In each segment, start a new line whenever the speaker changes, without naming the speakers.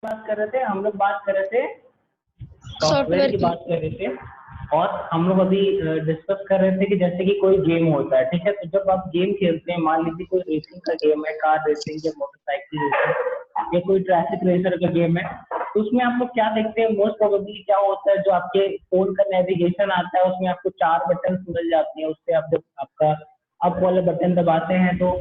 बात कर रहे थे, हम लोग बात कर रहे थे सॉफ्टवेयर की बात कर रहे थे। और हम लोग अभी डिस्कस कर रहे थे कि जैसे कि कोई गेम होता है, ठीक है, तो जब आप गेम खेलते हैं, मान लीजिए कोई रेसिंग का गेम है, कार रेसिंग या मोटरसाइकिल रेसिंग या कोई ट्रैफिक रेसर का गेम है, तो उसमें आप लोग क्या देखते हैं, मोस्ट प्रोबेबली क्या होता है, जो आपके फोन का नेविगेशन आता है उसमें आपको 4 बटन मिल जाते हैं। उससे आप जब आपका अप वाले बटन दबाते हैं तो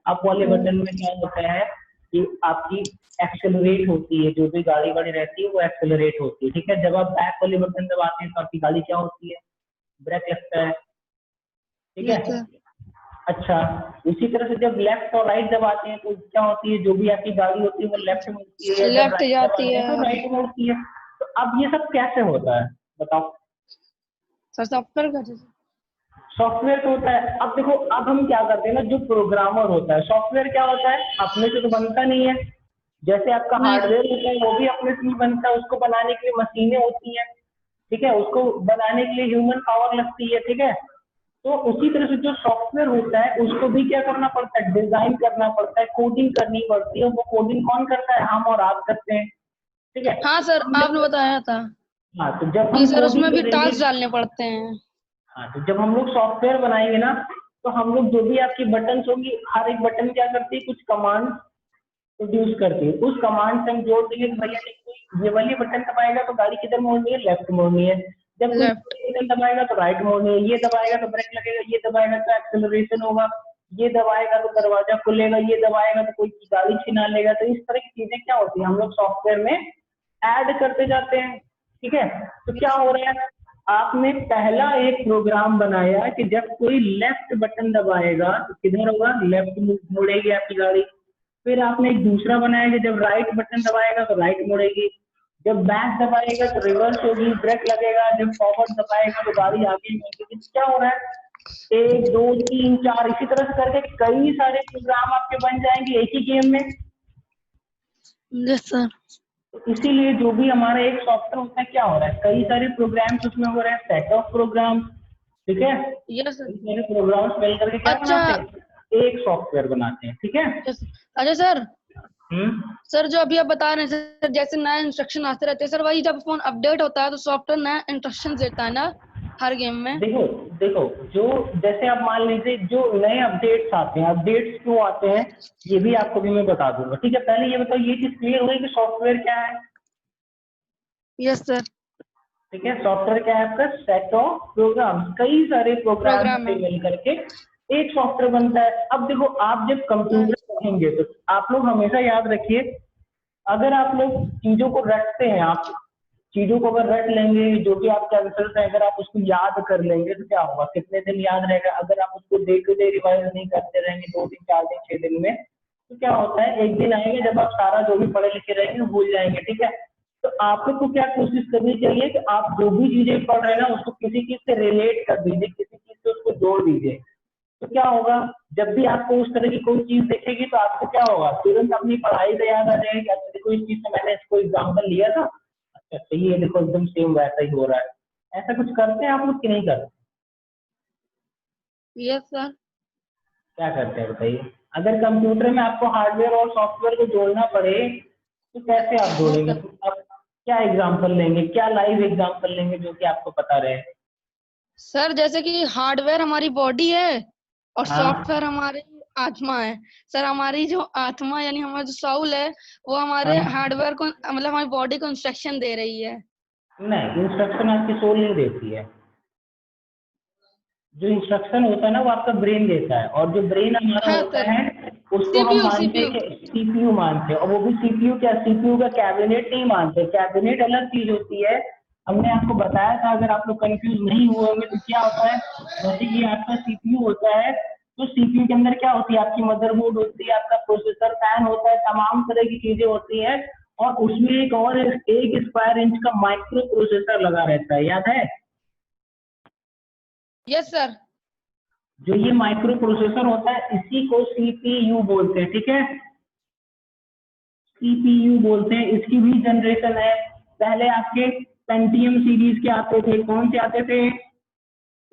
अप वाले बटन में क्या होता है कि आपकी एक्सेलरेट होती है, जो भी गाड़ी वाड़ी रहती है वो एक्सेलरेट होती है, ठीक है। जब आप बैक वाले बटन दबाते हैं तो आपकी गाड़ी क्या होती है, ब्रेक लगता है, ठीक है। अच्छा, उसी तरह से जब लेफ्ट और राइट दबाते हैं तो क्या होती है, जो भी आपकी गाड़ी होती है वो लेफ्ट मुड़ती है, जब
लेफ्ट
राइट
जाती
दबाते
है।
हैं तो राइट मुड़ती है। तो अब ये सब कैसे होता है बताओ।
सर सॉफ्टवेयर का जैसे
सॉफ्टवेयर तो होता है। अब देखो, अब हम क्या करते हैं ना, जो प्रोग्रामर होता है, सॉफ्टवेयर क्या होता है, अपने से तो बनता नहीं है। जैसे आपका
नहीं।
हार्डवेयर होता है वो भी अपने से नहीं बनता, उसको बनाने के लिए मशीनें होती हैं, ठीक है, उसको बनाने के लिए ह्यूमन पावर लगती है, ठीक है। तो उसी तरह से जो सॉफ्टवेयर होता है उसको भी क्या करना पड़ता है, डिजाइन करना पड़ता है, कोडिंग करनी पड़ती है। वो कोडिंग कौन करता है, हम और आप करते हैं, ठीक है।
हाँ सर,
हम
आपने
जब
बताया था
हाँ, तो जब
कि
हम
सर
कोडिंग
उसमें भी
करेंगे,
टास्क डालने पड़ते हैं।
हाँ, तो जब हम लोग सॉफ्टवेयर बनाएंगे ना, तो हम लोग जो भी आपकी बटन होंगी, हर एक बटन क्या करती है, कुछ कमांड प्रोड्यूस करती है। उस कमांड से हम जोड़ देंगे कि भैया ये वाली बटन दबाएगा तो गाड़ी किधर मोड़नी है, लेफ्ट मोड़नी है। जब कोई
लेफ्ट।
बटन दबाएगा तो राइट मोड़नी है, ये दबाएगा तो ब्रेक लगेगा, ये दबाएगा तो एक्सेलरेशन होगा, ये दबाएगा तो दरवाजा खुलेगा, ये दबाएगा तो कोई गाड़ी छिना लेगा। तो इस तरह की चीजें क्या होती है, हम लोग सॉफ्टवेयर में ऐड करते जाते हैं, ठीक है। तो क्या हो रहा है, आपने पहला एक प्रोग्राम बनाया कि जब कोई लेफ्ट बटन दबाएगा तो किधर होगा, लेफ्ट मुड़ेगी आपकी गाड़ी। फिर आपने एक दूसरा बनाया कि जब राइट बटन दबाएगा तो राइट मुड़ेगी, जब बैक दबाएगा तो रिवर्स होगी, ब्रेक लगेगा, जब फॉरवर्ड दबाएगा तो गाड़ी आगे मुड़ेगी। क्या हो रहा है, 1 2 3 4 इसी तरह से करके कई सारे प्रोग्राम आपके बन जाएंगे एक ही गेम में।
Yes sir.
तो इसीलिए जो भी हमारा एक सॉफ्टवेयर होता है, क्या हो रहा है, कई सारे प्रोग्राम्स उसमें हो रहे हैं, सेट ऑफ प्रोग्राम, ठीक है।
Yes sir.
कई सारे प्रोग्राम्स मिल करके क्या
अच्छा।
बनाते हैं, एक सॉफ्टवेयर बनाते हैं, ठीक है।
यस। अच्छा सर,
हम्म।
सर जो अभी आप बता रहे हैं सर, जैसे नए इंस्ट्रक्शन आते रहते हैं सर, वही जब फोन अपडेट होता है तो सॉफ्टवेयर नया इंस्ट्रक्शन देता है ना हर गेम में।
देखो देखो, जो जैसे आप मान लीजिए जो नए अपडेट्स आते हैं, अपडेट्स क्यों आते हैं ये भी आपको भी मैं बता दूंगा, ठीक है। पहले ये बताओ, ये चीज क्लियर हुई कि सॉफ्टवेयर क्या है।
Yes sir.
ठीक है, सॉफ्टवेयर क्या है आपका, सेट ऑफ प्रोग्राम, कई सारे प्रोग्राम
प्रोग्राम
से
है।
मिल करके एक सॉफ्टवेयर बनता है। अब देखो, आप जब कंप्यूटर पढ़ेंगे तो आप लोग हमेशा याद रखिए, अगर आप लोग चीजों को रटते हैं, आप चीजों को अगर रट लेंगे, जो भी आपके आंसर है, अगर आप उसको याद कर लेंगे तो क्या होगा, कितने दिन याद रहेगा। अगर आप उसको डे टू डे रिवाइज नहीं करते रहेंगे, 2 दिन 4 दिन 6 दिन में, तो क्या होता है, एक दिन आएगा जब आप सारा जो भी पढ़े लिखे रहेंगे भूल जाएंगे, ठीक है। तो आपको तो क्या कोशिश करनी चाहिए कि आप जो भी चीजें पढ़ रहे हैं ना उसको किसी चीज से रिलेट कर दीजिए, किसी चीज से उसको जोड़ दीजिए। तो क्या होगा, जब भी आपको उस तरह की कोई चीज दिखेगी तो आपको क्या होगा, तुरंत अपनी पढ़ाई से याद आ जाएगी, अच्छा देखो इस चीज से मैंने इसको एग्जाम्पल लिया था, अच्छा सही है, देखो एकदम सेम वैसा ही हो रहा है। ऐसा कुछ करते हैं आप लोग कि नहीं करते।
Yes sir.
क्या करते हैं बताइए। अगर कंप्यूटर में आपको हार्डवेयर और सॉफ्टवेयर को जोड़ना पड़े तो कैसे आप
यस
जोड़ेंगे,
सर।
तो आप क्या एग्जाम्पल लेंगे, क्या लाइव एग्जाम्पल लेंगे जो कि आपको पता रहे।
सर जैसे कि हार्डवेयर हमारी बॉडी है और
हाँ
सॉफ्टवेयर हमारी आत्मा है। सर हमारी जो आत्मा यानी हमारा जो साउल है वो हमारे
हाँ,
हार्डवेयर को मतलब हमारी बॉडी को इंस्ट्रक्शन दे रही है।
नहीं, इंस्ट्रक्शन आपकी सोल नहीं देती है। जो इंस्ट्रक्शन होता है ना वो आपका ब्रेन देता है, और जो ब्रेन हमारा
हाँ
होता
सर।
है उसको हम
सीपीयू
मानते
सीपीयू।
हैं कि सीपीयू मानते हैं। और वो भी सीपीयू क्या, सीपीयू का कैबिनेट नहीं मानते, कैबिनेट अलग चीज होती है। हमने आपको बताया था, अगर आप लोग कंफ्यूज नहीं हुए होंगे तो क्या होता है, जैसे कि आपका सीपीयू होता है, तो सीपीयू के अंदर क्या होती है, आपकी मदरबोर्ड होती है, आपका प्रोसेसर फैन होता है, तमाम तरह की चीजें होती हैं। और उसमें एक और 1 स्क्वायर इंच का माइक्रो प्रोसेसर लगा रहता है, याद है।
Yes sir.
जो ये माइक्रो प्रोसेसर होता है इसी को सीपीयू बोलते हैं, ठीक है। सीपीयू बोलते हैं, इसकी भी जनरेशन है। पहले आपके पेंटियम सीरीज के आते थे, कौन से आते थे,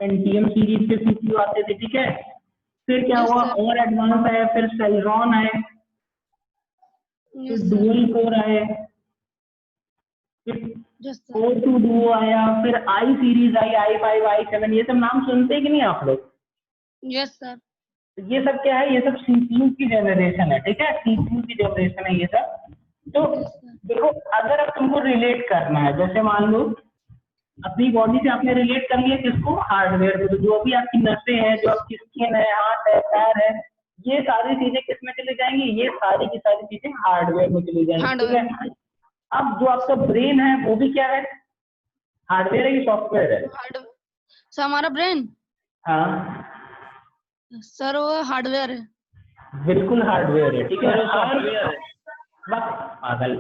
पेंटियम सीरीज के सीपीयू आते थे, ठीक है। फिर क्या
यस
हुआ,
सर।
और एडवांस आया, फिर सेलरॉन आए, फिर
यस सर।
डुअल कोर आए,
यस सर।
O2 Duo आया, फिर आई सीरीज आई, i5, i7, ये सब नाम सुनते हैं कि नहीं आप लोग?
Yes sir.
ये सब क्या है? ये सब सीपीयू की जनरेशन है, ठीक है, सीपीयू की जनरेशन है ये सब। तो
यस सर।
देखो, अगर अब तुमको रिलेट करना है, जैसे मान लो अपनी बॉडी से आपने रिलेट कर लिया किसको? हार्डवेयर को। तो जो भी आपकी नसें हैं, जो आपकी स्किन है, हाथ है, पैर है, ये सारी चीजें किस में चली जाएंगी? ये सारी की सारी चीजें हार्डवेयर में चली जाएंगी, ठीक
हार्डवेयर।
है। अब जो आपका ब्रेन है वो भी क्या है? हार्डवेयर है कि सॉफ्टवेयर है?
Hardware sir. हमारा ब्रेन
हाँ,
सर वो हार्डवेयर है।
बिल्कुल हार्डवेयर है, ठीक है।
सर सॉफ्टवेयर है।
बस पागल।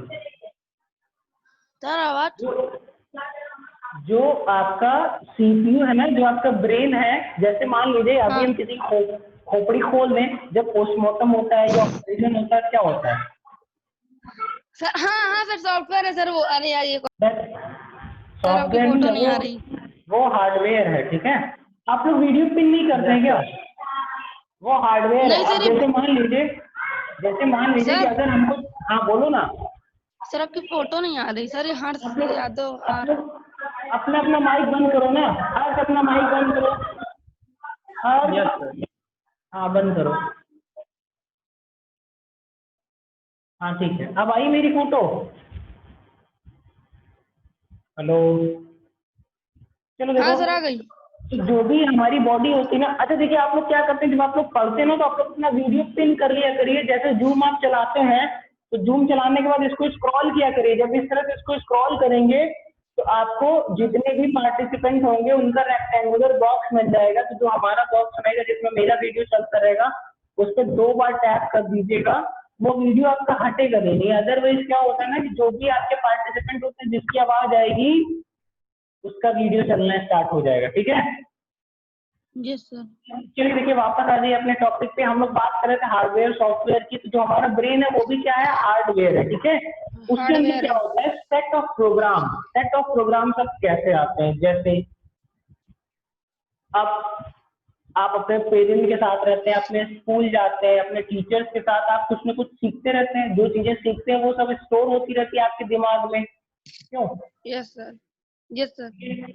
सर आवाज।
जो आपका सीपीयू है ना, जो आपका ब्रेन है, जैसे मान लीजिए अभी
हाँ।
हम किसी की खोपड़ी खोल दें, जब पोस्टमार्टम होता है या ऑपरेशन होता है, क्या होता है?
सर हाँ हाँ सर सॉफ्टवेयर है सर वो। अरे यार ये सर आपकी
सॉफ्टवेयर
फोटो
नहीं
नहीं
है
आ रही।
वो हार्डवेयर है, ठीक है। आप लोग वीडियो पिन नहीं करते हैं क्या? वो हार्डवेयर है।
नहीं
अब
सर ये
जैसे मान लीजिए कि
सर
अगर हमको, हाँ बोलो ना।
सर आपकी फोटो नहीं आ रही सर। ये हर्ष
आप लोग
यादव
आप लोग अपना अपना माइक बंद करो ना। हर्ष अपना माइक बंद करो।
यस
हर्ष,
सर।
हाँ बंद करो। हाँ ठीक है, अब आई मेरी फोटो। हेलो, चलो
हाँ
देखो,
सर आ गई।
तो जो भी हमारी बॉडी होती है ना, अच्छा देखिए, आप लोग क्या करते हैं जब आप लोग पढ़ते हैं ना, तो आप लोग अपना वीडियो पिन कर लिया करिए। जैसे जूम आप चलाते हैं, तो जूम चलाने के बाद इसको स्क्रॉल किया करिए। जब इस तरह से इसको स्क्रॉल करेंगे, तो आपको जितने भी पार्टिसिपेंट होंगे उनका रेक्टेंगुलर बॉक्स मिल जाएगा। तो जो हमारा बॉक्स रहेगा जिसमें मेरा वीडियो चलता रहेगा, उस पर 2 बार टैप कर दीजिएगा, वो वीडियो आपका हटेगा नहीं। अदरवाइज क्या होता है ना, कि जो भी आपके पार्टिसिपेंट होते हैं जिसकी आवाज आएगी उसका वीडियो चलना स्टार्ट हो जाएगा, ठीक है।
Yes sir.
चलिए देखिए, वापस आ जाइए अपने टॉपिक पे। हम लोग बात कर रहे थे हार्डवेयर सॉफ्टवेयर की। तो जो हमारा ब्रेन है वो भी क्या है? हार्डवेयर है, ठीक है। उसके अंदर
हार्डवेयर
क्या
है।
होता है? Set of program. Set of program सब कैसे आते हैं? जैसे अब आप अपने पेरेंट के साथ रहते हैं, अपने स्कूल जाते हैं, अपने टीचर्स के साथ आप कुछ न कुछ सीखते रहते हैं। जो चीजें सीखते हैं वो सब स्टोर होती रहती है आपके दिमाग में, क्यों?
Yes sir. Yes sir.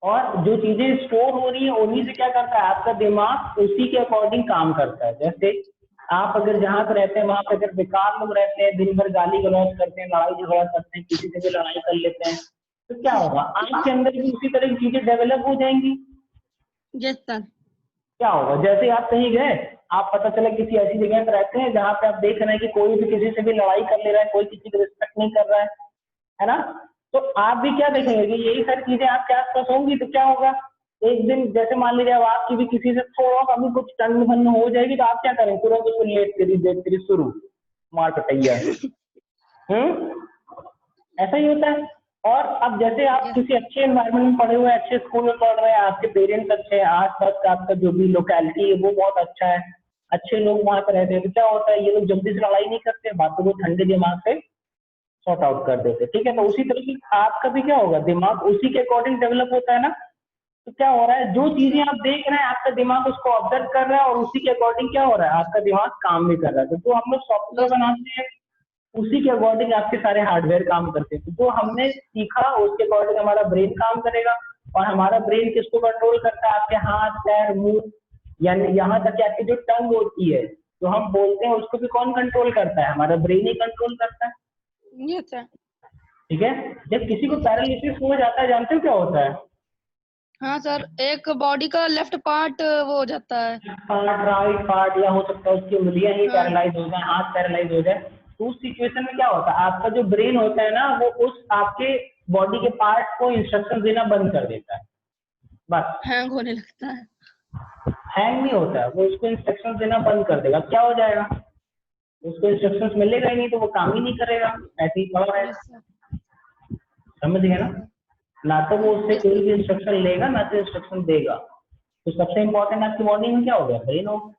और जो चीजें स्टोर हो रही है उन्हीं से क्या करता है आपका दिमाग? उसी के अकॉर्डिंग काम करता है। जैसे आप अगर जहाँ पे रहते हैं वहां पे अगर बेकार लोग रहते हैं, दिन भर गाली गलौज करते हैं, लड़ाई झगड़ा करते हैं, किसी से भी लड़ाई कर लेते हैं, तो क्या होगा? आपके अंदर भी उसी तरह की चीजें डेवलप हो जाएंगी।
Yes sir.
क्या होगा? जैसे आप कहीं गए, आप पता चला किसी ऐसी जगह पर रहते हैं जहाँ पे आप देख रहे हैं कि कोई भी किसी से भी लड़ाई कर ले रहा है, कोई किसी की रिस्पेक्ट नहीं कर रहा है ना? तो आप भी क्या देखेंगे कि यही सारी चीजें आपके आसपास होंगी। तो क्या होगा? एक दिन जैसे मान लीजिए अब आपकी भी किसी से थोड़ा सा भी कुछ टन भन हो जाएगी, तो आप क्या करेंगे? तुरंत उसको लेट तेरी देख तेरी शुरू मार पटैया। ऐसा ही होता है। और अब जैसे आप किसी अच्छे एनवायरनमेंट में पढ़े हुए हैं, अच्छे स्कूल में पढ़ रहे हैं, आपके पेरेंट्स अच्छे हैं, आसपास का आपका जो भी लोकेलिटी है वो बहुत अच्छा है, अच्छे लोग वहां पर रहते हैं, तो क्या होता है? ये लोग जल्दी से लड़ाई नहीं करते, बातों को ठंडे दिमाग से सॉर्ट आउट कर देते, ठीक है। तो उसी तरह से आपका भी क्या होगा? दिमाग उसी के अकॉर्डिंग डेवलप होता है ना। तो क्या हो रहा है? जो चीजें आप देख रहे हैं आपका दिमाग उसको ऑब्जर्व कर रहा है, और उसी के अकॉर्डिंग क्या हो रहा है? आपका दिमाग काम भी कर रहा है। तो जो हम लोग सॉफ्टवेयर बनाते हैं उसी के अकॉर्डिंग आपके सारे हार्डवेयर काम करते हैं। तो जो हमने सीखा उसके अकॉर्डिंग हमारा ब्रेन काम करेगा। और हमारा ब्रेन किसको कंट्रोल करता है? आपके हाथ पैर मुंह, यानी यहाँ तक कि आपकी जो टंग होती है, जो हम बोलते हैं, उसको भी कौन कंट्रोल करता है? हमारा ब्रेन ही कंट्रोल करता है,
यस सर।
ठीक है। जब किसी को पैरालिसिस हो जाता है, जानते हो क्या होता है?
हाँ सर एक बॉडी का लेफ्ट पार्ट वो हो जाता है।
पार्ट, राइट पार्ट, या हो सकता है उसकी उंगलियां ही
हाँ।
पैरालाइज हो जाए, हाथ पैरालाइज हो जाए। तो उस सिचुएशन में क्या होता है? आपका जो ब्रेन होता है ना, वो उस आपके बॉडी के पार्ट को इंस्ट्रक्शन देना बंद कर देता है, बस।
हैंग होने लगता है।
हैंग नहीं होता है, वो उसको इंस्ट्रक्शन देना बंद कर देगा। क्या हो जाएगा? उसको इंस्ट्रक्शंस मिलेगा ही नहीं, तो वो काम ही नहीं करेगा, ऐसे ही पड़ा रहेगा।
Yes sir.
समझ गए ना? ना तो वो उससे
यस
कोई
सर।
भी इंस्ट्रक्शन लेगा, ना तो इंस्ट्रक्शन देगा। तो सबसे इंपॉर्टेंट आपकी बॉडी में क्या हो गया? ब्रेन हो गया,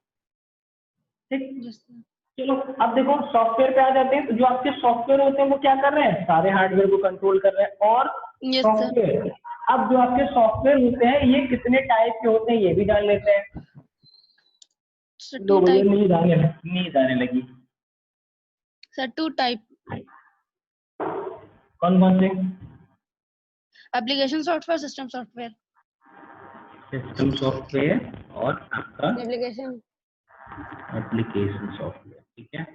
ठीक।
Yes sir.
चलो अब देखो सॉफ्टवेयर पे आ जाते हैं। तो जो आपके सॉफ्टवेयर होते हैं वो क्या कर रहे हैं? सारे हार्डवेयर को कंट्रोल कर रहे हैं। और
यस सर।
सॉफ्टवेयर, अब जो आपके सॉफ्टवेयर होते हैं ये कितने टाइप के होते हैं ये भी जान लेते हैं।
सर टू
लोगों
टाइप।
नींद आने लगी।
Sir two type.
कौन कौन से?
Application software, system software.
System software और आपका
एप्लीकेशन।
एप्लीकेशन सॉफ्टवेयर, ठीक है।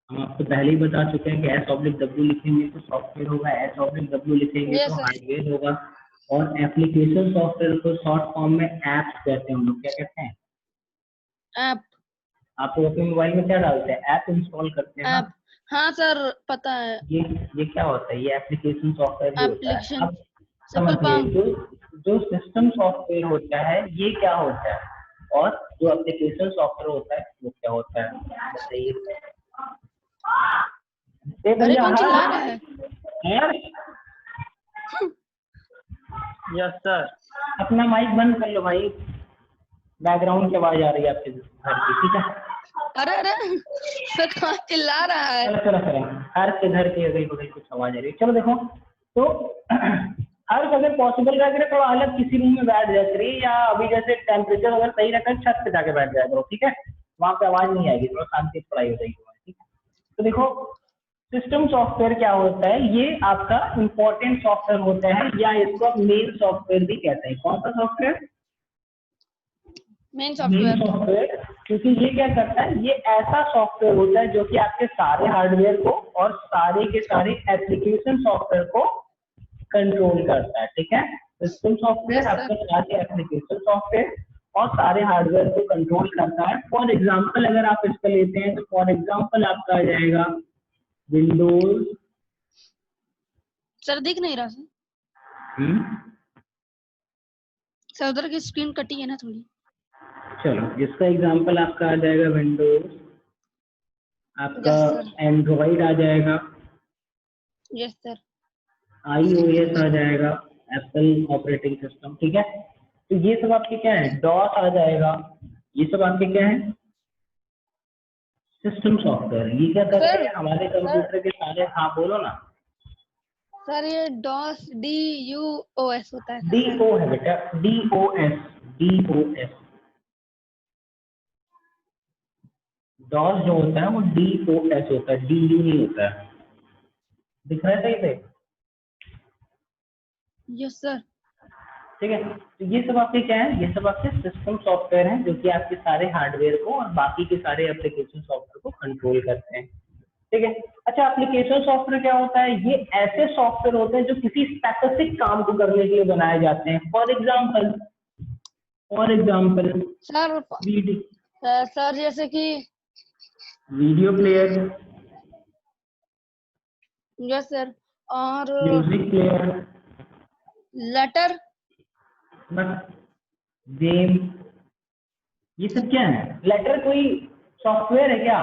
हम आपको पहले ही बता चुके हैं कि S/W लिखेंगे तो सॉफ्टवेयर होगा, S/W लिखेंगे
यस
तो
सर।
हार्डवेयर होगा, और एप्लीकेशन सॉफ्टवेयर को शॉर्ट फॉर्म में ऐप्स कहते हैं। हम लोग क्या कहते हैं?
ऐप।
आप लोग अपने मोबाइल में क्या डालते हैं? ऐप इंस्टॉल करते हैं ना।
ऐप, हाँ सर पता है।
ये क्या होता है? ये एप्लीकेशन सॉफ्टवेयर ही होता है।
एप्लीकेशन
अब
फुल
समझिए,
फॉर्म।
जो सिस्टम सॉफ्टवेयर होता है ये क्या होता है, और जो एप्लीकेशन सॉफ्टवेयर होता है वो क्या होता है, बताइए। ए
अरे
भैया,
कौन चिल्ला रहा है?
यार
यस सर।
अपना माइक बंद कर लो भाई, बैकग्राउंड की आवाज आ रही है आपके घर की, ठीक है।
अरे अरे सर कौन चिल्ला रहा है?
चलो चलो चलो, हर के घर के अगल बगल कुछ आवाज आ रही है। चलो देखो, तो हर अगर पॉसिबल रह थोड़ा अलग किसी रूम में बैठ जाए करिए, या अभी जैसे टेम्परेचर अगर सही रखा छत पे जाके बैठ जाया करो, ठीक है। वहां पे आवाज नहीं आएगी, थोड़ा शांति से पढ़ाई हो जाएगी, ठीक है। तो देखो, सिस्टम सॉफ्टवेयर क्या होता है? ये आपका इंपॉर्टेंट सॉफ्टवेयर होता है, या इसको आप मेन सॉफ्टवेयर भी कहते हैं। कौन सा software?
Main
main
software.
Software. क्योंकि ये क्या करता है, ये ऐसा सॉफ्टवेयर होता है जो कि आपके सारे हार्डवेयर को और सारे के सारे एप्लीकेशन सॉफ्टवेयर को कंट्रोल करता है, ठीक है। सिस्टम सॉफ्टवेयर
यस
आपके
सर।
सारे एप्लीकेशन सॉफ्टवेयर और सारे हार्डवेयर को कंट्रोल करता है। फॉर एग्जाम्पल अगर आप इसका लेते हैं तो फॉर एग्जाम्पल आपका आ जाएगा विंडोज।
सर दिख नहीं रहा सर, उधर की स्क्रीन कटी है ना थोड़ी।
चलो, जिसका एग्जाम्पल आपका आ जाएगा विंडोज, आपका
यस सर।
एंड्रॉइड आ जाएगा,
यस सर।
iOS आ जाएगा, एप्पल ऑपरेटिंग सिस्टम, ठीक है। तो ये सब आपके क्या है? डॉस आ जाएगा, ये सब आपके क्या है? System software. ये क्या करते
सर
हैं? हमारे
सर
कंप्यूटर के सारे, हाँ बोलो ना।
सर ये डॉस DUOS होता है
डी
सर शायद।
ओ है बेटा, DOS। DOS। डॉस जो होता है वो DOS होता है, DU नहीं होता है। दिख रहा है सही से?
Yes sir.
ठीक है। तो ये सब आपके क्या है? ये सब आपके सिस्टम सॉफ्टवेयर हैं जो कि आपके सारे हार्डवेयर को और बाकी के सारे एप्लीकेशन सॉफ्टवेयर को कंट्रोल करते हैं, ठीक है। अच्छा, एप्लीकेशन सॉफ्टवेयर क्या होता है? ये ऐसे सॉफ्टवेयर होते हैं जो किसी स्पेसिफिक काम को करने के लिए बनाए जाते हैं। फॉर एग्जाम्पल
सर सर जैसे कि।
Video player,
yes sir. और
म्यूजिक प्लेयर,
लेटर।
बस गेम, ये सब क्या है? लेटर कोई सॉफ्टवेयर है क्या?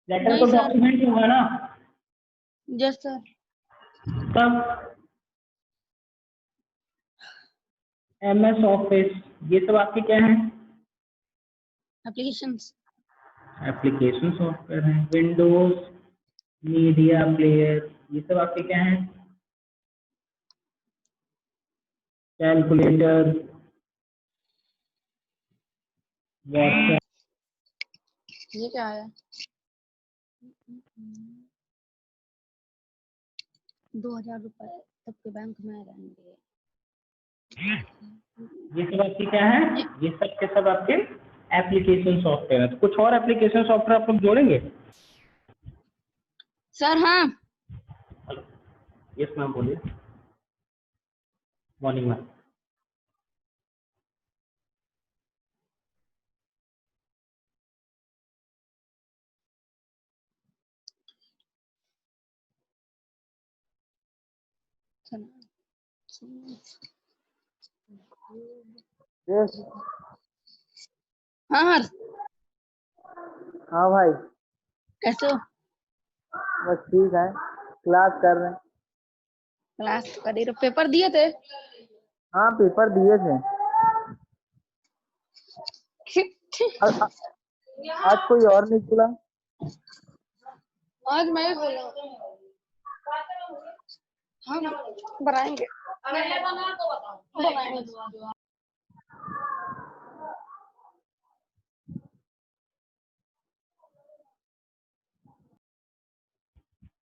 लेटर तो
नहीं सर।
डॉक्यूमेंट होगा ना।
Yes sir.
तब MS ऑफिस, ये सब आपके क्या है?
एप्लीकेशंस।
एप्लीकेशन सॉफ्टवेयर है। विंडोज मीडिया प्लेयर, ये सब आपके क्या है? Calculator, WhatsApp.
ये क्या है? 2000 रुपए सबके बैंक में रहेंगे।
ये सब आपके क्या है? ये सब के सब आपके एप्लीकेशन सॉफ्टवेयर है। तो कुछ और एप्लीकेशन सॉफ्टवेयर आप लोग जोड़ेंगे?
सर हाँ।
यस मैम, बोलिए। Morning ma'am.
यस।
हाँ हाँ।
हाँ भाई,
कैसे हो?
बस ठीक है, क्लास कर रहे हैं।
क्लास तो कर ही रहे, पेपर दिए थे?
हाँ, पेपर दिए थे। आ- आज कोई और नहीं खुला।
आज मैं ही बोला हम बनाएंगे। बनाएंगे।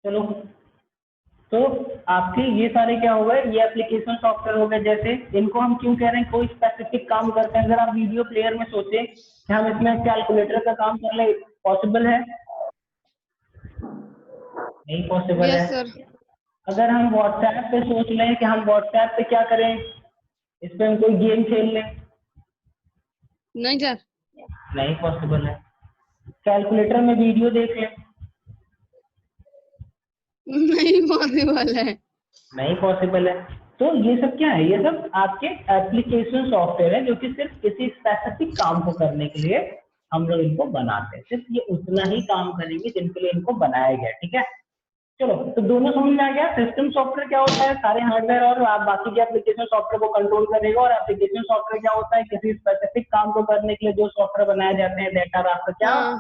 चलो, तो आपके ये सारे क्या हो गए, ये एप्लीकेशन सॉफ्टवेयर हो गए। जैसे इनको हम क्यों कह रहे हैं, कोई स्पेसिफिक काम करते हैं। अगर आप वीडियो प्लेयर में सोचे कि हम इसमें कैलकुलेटर का काम कर ले, पॉसिबल है? नहीं पॉसिबल है।
Yes sir.
अगर हम व्हाट्सएप पे सोच लें कि हम व्हाट्सएप पे क्या करें, इस पे हम कोई गेम खेल लें,
नहीं सर।
नहीं पॉसिबल है। कैलकुलेटर में वीडियो देख लें,
नहीं पॉसिबल है।
नहीं पॉसिबल है। तो ये सब क्या है, ये सब आपके एप्लीकेशन सॉफ्टवेयर है जो कि सिर्फ किसी स्पेसिफिक काम को करने के लिए हम लोग इनको बनाते हैं। सिर्फ ये उतना ही काम करेंगे जिनके लिए इनको बनाया गया, ठीक है। चलो, तो दोनों समझ में आ गया। सिस्टम सॉफ्टवेयर क्या होता है, सारे हार्डवेयर और आप बाकी के एप्लीकेशन सॉफ्टवेयर को कंट्रोल करेगा। और एप्लीकेशन सॉफ्टवेयर क्या होता है, किसी स्पेसिफिक काम को करने के लिए जो सॉफ्टवेयर बनाए जाते हैं। दैट आर आपका क्या?
हाँ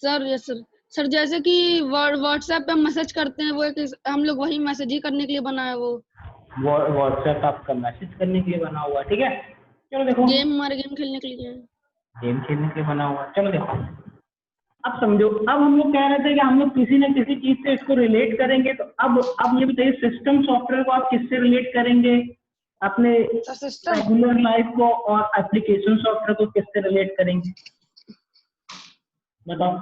सर। Yes sir. सर जैसे कि व्हाट्सएप पे मैसेज करते हैं, वो एक हम लोग वही मैसेज ही करने के लिए बना है। वो
व्हाट्सएप आपका मैसेज करने के लिए बना हुआ है, ठीक है। चलो देखो,
गेम, हमारे गेम खेलने के लिए।
गेम खेलने के लिए बना हुआ है। चलो देखो, अब समझो। अब हम लोग कह रहे थे कि हम लोग किसी न किसी चीज से इसको रिलेट करेंगे। तो अब ये बताइए, सिस्टम सॉफ्टवेयर को आप किससे रिलेट करेंगे, अपने
सिस्टम।
रेगुलर लाइफ को, और एप्लीकेशन सॉफ्टवेयर को किससे रिलेट करेंगे? बताओ,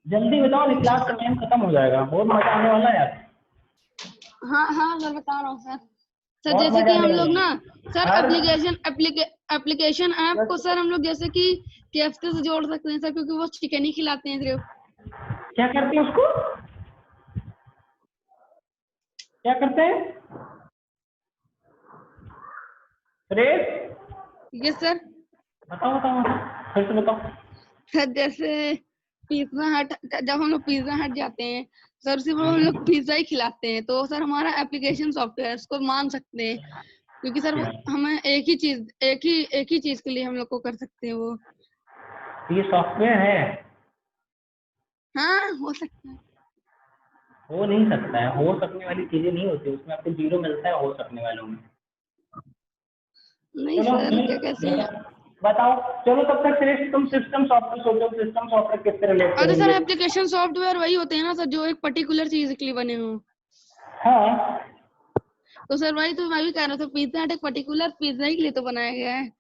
जल्दी बताओ, क्लास का टाइम खत्म हो जाएगा। बहुत मजा आने वाला है यार,
हाँ हाँ सर, बता रहा हूँ सर। सर
बहुत
जैसे
मजा
कि
आने
हम
वाला
लोग ना
है।
सर
हर
एप्लीकेशन ऐप को सर हम लोग जैसे कि KFC से जोड़ सकते हैं सर, क्योंकि वो चिकन ही खिलाते हैं सिर्फ।
क्या करते हैं उसको, क्या करते हैं? Suresh,
yes sir.
बताओ बताओ बताओ, फिर से बताओ।
सर जैसे पिज्जा हट, जब हम लोग पिज्जा हट जाते हैं सर, सिर्फ हम लोग पिज्जा ही खिलाते हैं, तो सर हमारा एप्लीकेशन सॉफ्टवेयर उसको मान सकते हैं, क्योंकि सर वो हमें एक ही चीज के लिए हम लोग को कर सकते हैं वो।
ये सॉफ्टवेयर है,
हाँ हो सकता है।
हो नहीं सकता है। हो सकने वाली चीजें नहीं होती, उसमें आपको जीरो मिलता है हो सकने वालों में।
नहीं
चलो
सर, क्या कैसे?
बताओ। चलो तब तक सुरेश तुम सिस्टम सॉफ्टवेयर सोचो, सिस्टम सॉफ्टवेयर किससे रिलेट
अरे सर,
करेंगे?
एप्लीकेशन सॉफ्टवेयर वही होते हैं ना सर, जो एक पर्टिकुलर चीज के लिए बने हो।
हाँ,
तो सर वही तो मैं भी कह रहा था, पिज्जा हट एक पर्टिकुलर पिज्जा ही के लिए तो बनाया गया है।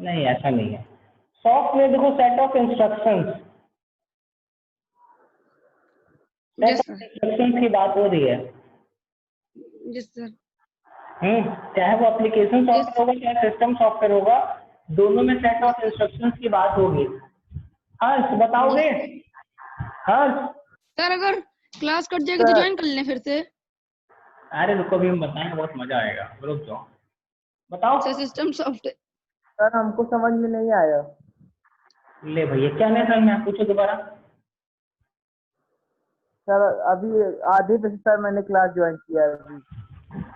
नहीं ऐसा नहीं है। सॉफ्टवेयर देखो, set of instructions, set
yes
of
sir.
Instructions की बात हो रही है।
Yes sir.
चाहे वो एप्लीकेशन
यस।
सॉफ्टवेयर होगा चाहे सिस्टम सॉफ्टवेयर होगा, दोनों में सेट ऑफ इंस्ट्रक्शंस की बात होगी। हर्ष बताओगे? हर्ष,
सर अगर क्लास कट जाएगी तो
सर
ज्वाइन कर लें फिर से।
अरे रुको, अभी हम बताएंगे, बहुत मजा आएगा, रुक जाओ। बताओ।
Sir system software.
सर हमको समझ में नहीं आया।
ले भैया, क्या नहीं समझ में आया? पूछो दोबारा।
सर अभी आधे बजे सर मैंने क्लास ज्वाइन किया है अभी।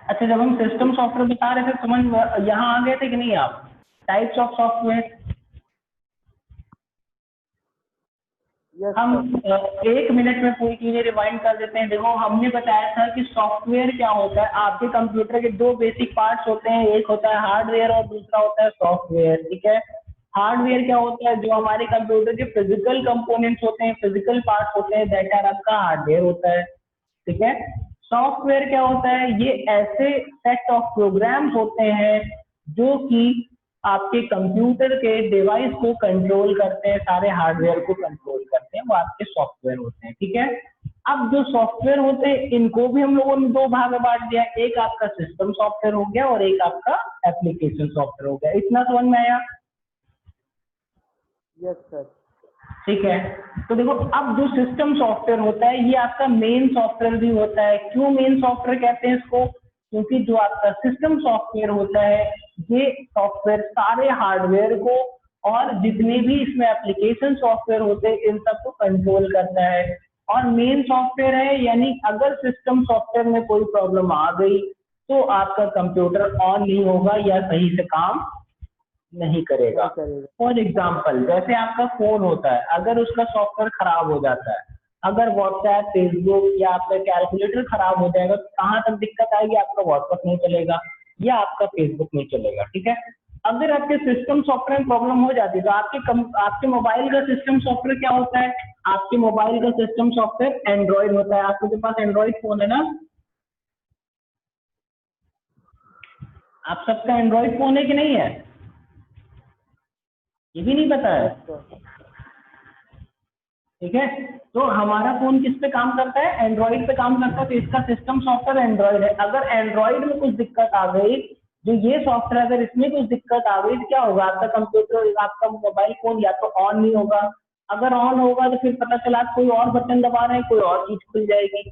अच्छा, जब हम सिस्टम सॉफ्टवेयर बता रहे थे, समझ यहाँ आ गए थे कि नहीं आप? टाइप्स ऑफ सॉफ्टवेयर
यस
हम
सर।
1 मिनट में पूरी चीजें रिवाइंड कर देते हैं। देखो, हमने बताया था कि सॉफ्टवेयर क्या होता है। आपके कंप्यूटर के दो बेसिक पार्ट्स होते हैं, एक होता है हार्डवेयर और दूसरा होता है सॉफ्टवेयर, ठीक है। हार्डवेयर क्या होता है, जो हमारे कंप्यूटर के फिजिकल कंपोनेंट्स होते हैं, फिजिकल पार्ट्स होते हैं, दैट आर आपका हार्डवेयर होता है, ठीक है। सॉफ्टवेयर क्या होता है, ये ऐसे सेट ऑफ प्रोग्राम्स होते हैं जो कि आपके कंप्यूटर के डिवाइस को कंट्रोल करते हैं, सारे हार्डवेयर को कंट्रोल करते हैं, वो आपके सॉफ्टवेयर होते हैं, ठीक है। अब जो सॉफ्टवेयर होते हैं, इनको भी हम लोगों ने दो भाग में बांट दिया, एक आपका सिस्टम सॉफ्टवेयर हो गया और एक आपका एप्लीकेशन सॉफ्टवेयर हो गया। इतना समझ में आया?
Yes sir.
ठीक है। तो देखो, अब जो सिस्टम सॉफ्टवेयर होता है, ये आपका मेन सॉफ्टवेयर भी होता है। क्यों मेन सॉफ्टवेयर कहते हैं इसको? क्योंकि जो आपका सिस्टम सॉफ्टवेयर होता है, ये सॉफ्टवेयर सारे हार्डवेयर को और जितने भी इसमें एप्लीकेशन सॉफ्टवेयर होते हैं, इन सबको कंट्रोल करता है। और मेन सॉफ्टवेयर है, यानी अगर सिस्टम सॉफ्टवेयर में कोई प्रॉब्लम आ गई तो आपका कंप्यूटर ऑन नहीं होगा या सही से काम नहीं करेगा। फॉर एग्जाम्पल, जैसे आपका फोन होता है, अगर उसका सॉफ्टवेयर खराब हो जाता है, अगर व्हाट्सएप, फेसबुक या आपका कैलकुलेटर खराब हो जाएगा, तो कहाँ तक दिक्कत आएगी? आपका व्हाट्सएप नहीं चलेगा या आपका फेसबुक नहीं चलेगा, ठीक है। अगर आपके सिस्टम सॉफ्टवेयर में प्रॉब्लम हो जाती है तो आपके मोबाइल का सिस्टम सॉफ्टवेयर क्या होता है? आपके मोबाइल का सिस्टम सॉफ्टवेयर एंड्रॉइड होता है। आपके पास एंड्रॉइड फोन है ना? आप सबका एंड्रॉइड फोन है कि नहीं है? ये भी नहीं पता है? ठीक है, तो हमारा फोन किस पे काम करता है? एंड्रॉइड पे काम करता है, तो इसका सिस्टम सॉफ्टवेयर एंड्रॉइड है। अगर एंड्रॉइड में कुछ दिक्कत आ गई, जो ये सॉफ्टवेयर अगर इसमें कुछ दिक्कत आ गई तो क्या होगा? आपका कंप्यूटर, आपका मोबाइल फोन या तो ऑन नहीं होगा। अगर ऑन होगा तो फिर पता चला कोई और बटन दबा रहे हैं, कोई और चीज खुल जाएगी,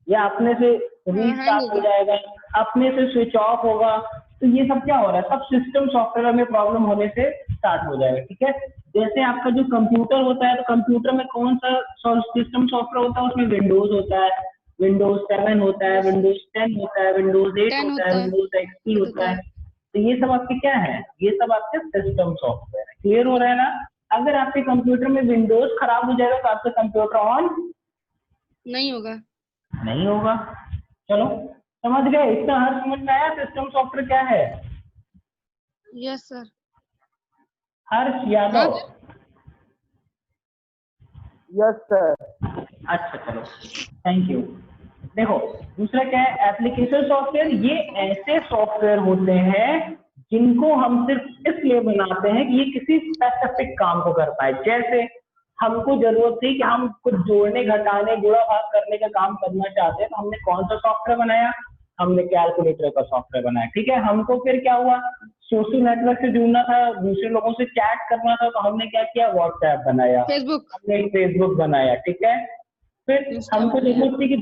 या अपने से रीस्टार्ट हो जाएगा, अपने से स्विच ऑफ होगा। तो ये सब क्या हो रहा है? सब सिस्टम सॉफ्टवेयर में प्रॉब्लम होने से स्टार्ट हो जाएगा। ठीक है, जैसे आपका जो कंप्यूटर होता है, तो कंप्यूटर में कौन सा सिस्टम सॉफ्टवेयर होता है? उसमें विंडोज होता है, विंडोज 7 होता है, विंडोज 10 होता है, विंडोज 8 होता है, विंडोज एक्सपी होता है। तो ये सब आपके क्या है? ये सब आपके सिस्टम सॉफ्टवेयर है। क्लियर हो रहा है ना? अगर आपके कंप्यूटर में विंडोज खराब हो जाएगा तो आपका कंप्यूटर ऑन
नहीं होगा।
नहीं होगा। चलो समझ गए? इतना हर समझ में आया सिस्टम सॉफ्टवेयर क्या है?
Yes sir.
Harsh Yadav.
Yes sir.
अच्छा चलो, थैंक यू। देखो दूसरा क्या है? Application software. ये ऐसे सॉफ्टवेयर होते हैं जिनको हम सिर्फ इसलिए बनाते हैं कि ये किसी स्पेसिफिक काम को कर पाए। जैसे हमको जरूरत थी कि हम कुछ जोड़ने, घटाने, गुणा भाग करने का काम करना चाहते हैं, तो हमने कौन सा सॉफ्टवेयर बनाया? हमने कैलकुलेटर का सॉफ्टवेयर बनाया। ठीक है, हमको फिर क्या हुआ? सोशल नेटवर्क से जुड़ना था, दूसरे लोगों से चैट करना था, तो हमने क्या किया? व्हाट्सएप बनाया,
फेसबुक,
हमने फेसबुक बनाया। ठीक है, फिर हमको जरूरत थी कि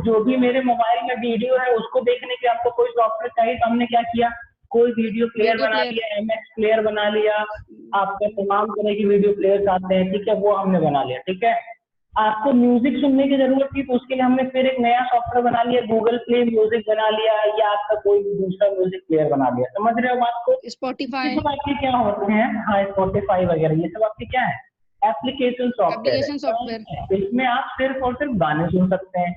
जो भी मेरे मोबाइल में वीडियो है उसको देखने के आपको कोई सॉफ्टवेयर चाहिए, तो हमने क्या किया? कोई वीडियो प्लेयर बना लिया, एमएक्स प्लेयर बना लिया, आपके तमाम तरह की वीडियो प्लेयर्स आते हैं। ठीक है, वो हमने बना लिया। ठीक है, आपको म्यूजिक सुनने की जरूरत थी तो उसके लिए हमने फिर एक नया सॉफ्टवेयर बना लिया, गूगल प्ले म्यूजिक बना लिया, या आपका कोई भी दूसरा म्यूजिक प्लेयर बना लिया। समझ रहे हो बात को?
स्पॉटिफाई,
ये सब आपके क्या होते हैं? हाँ, स्पॉटिफाई वगैरह, ये सब आपके क्या है? Application software. इसमें आप सिर्फ और सिर्फ गाने सुन सकते हैं,